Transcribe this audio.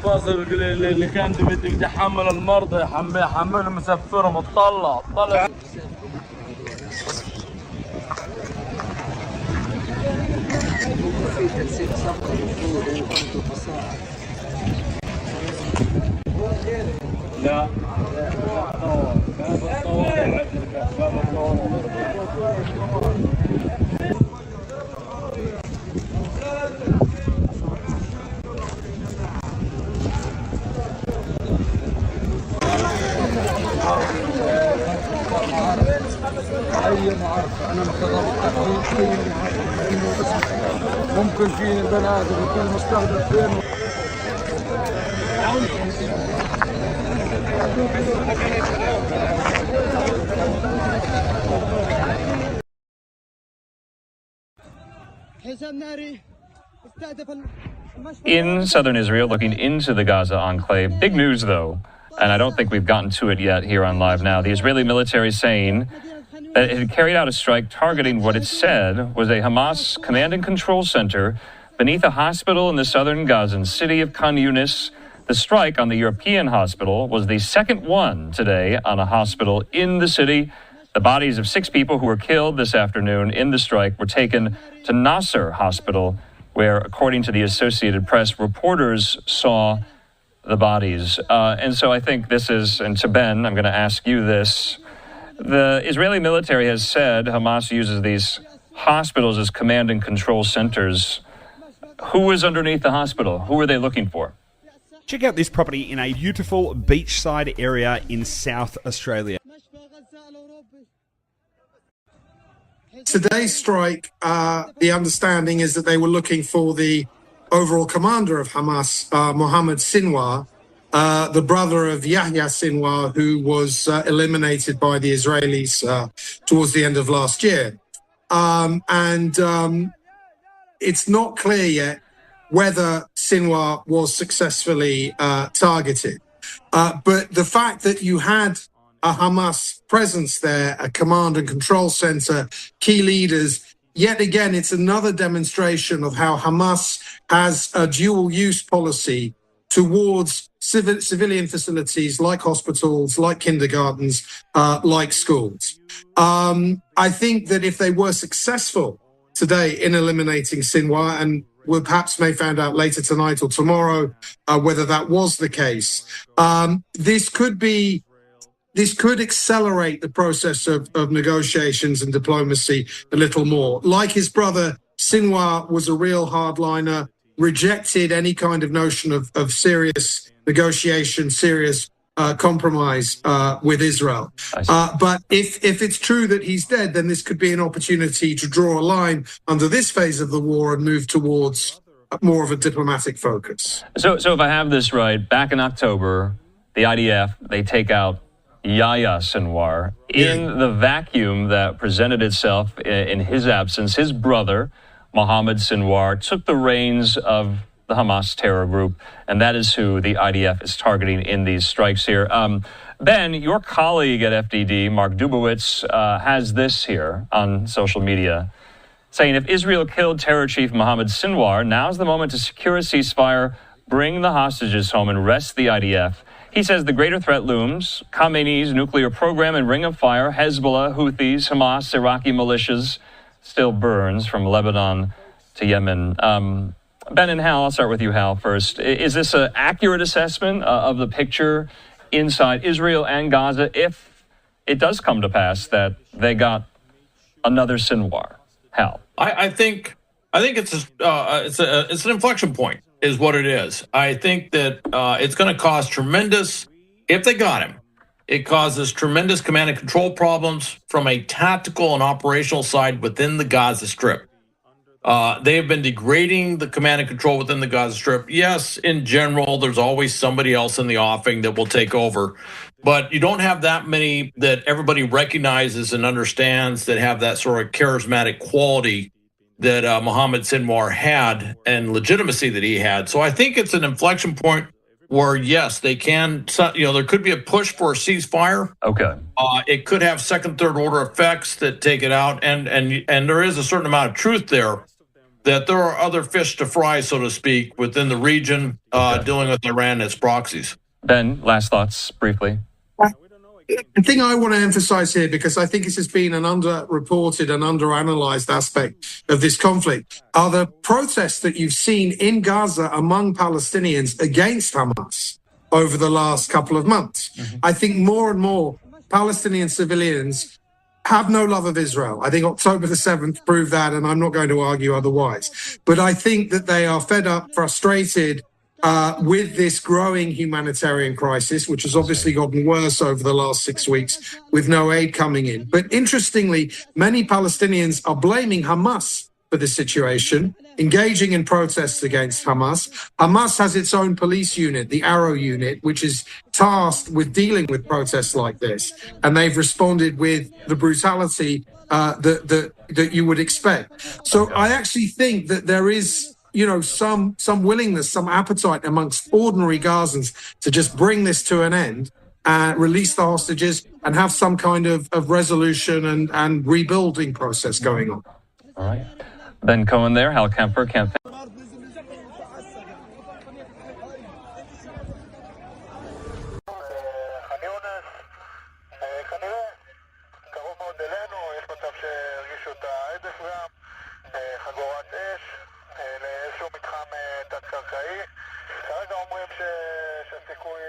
الباص اللي كان بدك تحمل المرضى يحملهم مسفرهم طلع لا انا ممكن في بني ادم يكون مستهدف فين. In southern Israel, looking into the Gaza enclave. Big news, though, and I don't think we've gotten to it yet here on Live Now. The Israeli military saying that it had carried out a strike targeting what it said was a Hamas command and control center beneath a hospital in the southern Gazan city of Khan Yunis. The strike on the European hospital was the second one today on a hospital in the city. The bodies of 6 people who were killed this afternoon in the strike were taken to Nasser Hospital, where, according to the Associated Press, reporters saw the bodies. And so I think this is, and to Ben, I'm going to ask you this. The Israeli military has said Hamas uses these hospitals as command and control centers. Who is underneath the hospital? Who are they looking for? Check out this property in a beautiful beachside area in South Australia. Today's strike, the understanding is that they were looking for the overall commander of Hamas, Mohammed Sinwar, the brother of Yahya Sinwar, who was eliminated by the Israelis towards the end of last year. It's not clear yet whether Sinwar was successfully targeted. But the fact that you had a Hamas presence there, a command and control center, key leaders, yet again, it's another demonstration of how Hamas has a dual-use policy towards civilian facilities like hospitals, like kindergartens, like schools. I think that if they were successful today in eliminating Sinwar, and we'll perhaps may find out later tonight or tomorrow whether that was the case, this could accelerate the process of negotiations and diplomacy a little more. Like his brother, Sinwar was a real hardliner, rejected any kind of notion of serious negotiation, serious compromise with Israel. But if it's true that he's dead, then this could be an opportunity to draw a line under this phase of the war and move towards more of a diplomatic focus. So if I have this right, back in October, the IDF, they take out Yahya Sinwar. In the vacuum that presented itself in his absence, his brother, Mohammed Sinwar, took the reins of the Hamas terror group, and that is who the IDF is targeting in these strikes here. Ben, your colleague at FDD, Mark Dubowitz, has this here on social media, saying if Israel killed terror chief Mohammed Sinwar, now's the moment to secure a ceasefire, bring the hostages home, and rest the IDF. He says the greater threat looms: Khamenei's nuclear program and Ring of Fire, Hezbollah, Houthis, Hamas, Iraqi militias, still burns from Lebanon to Yemen. Ben and Hal, I'll start with you, Hal, first. Is this an accurate assessment of the picture inside Israel and Gaza if it does come to pass that they got another Sinwar? Hal? I think it's an inflection point is what it is. I think that it's going to cost tremendous, if they got him, It causes tremendous command and control problems from a tactical and operational side within the Gaza Strip. They have been degrading the command and control within the Gaza Strip. Yes, in general, there's always somebody else in the offing that will take over. But you don't have that many that everybody recognizes and understands that have that sort of charismatic quality that Mohammed Sinwar had and legitimacy that he had. So I think it's an inflection point where, yes, they can, there could be a push for a ceasefire. Okay. It could have second, third order effects that take it out. And there is a certain amount of truth there that there are other fish to fry, so to speak, within the region dealing with Iran and its proxies. Ben, last thoughts briefly. The thing I want to emphasize here, because I think this has been an underreported and underanalyzed aspect of this conflict, are the protests that you've seen in Gaza among Palestinians against Hamas over the last couple of months. I think more and more Palestinian civilians have no love of Israel. I think October the 7th proved that, and I'm not going to argue otherwise. But I think that they are fed up, frustrated, with this growing humanitarian crisis, which has obviously gotten worse over the last 6 weeks with no aid coming in. But interestingly, many Palestinians are blaming Hamas for the situation, engaging in protests against Hamas. Hamas has its own police unit, the Arrow unit, which is tasked with dealing with protests like this. And they've responded with the brutality that you would expect. So I actually think that there is some willingness, some appetite amongst ordinary Gazans to just bring this to an end and release the hostages and have some kind of resolution and rebuilding process going on. All right. Ben Cohen there, Hal Kemper, can't לאיזשהו מתחם תת-קרקעי. כרגע אומרים שהסיכוי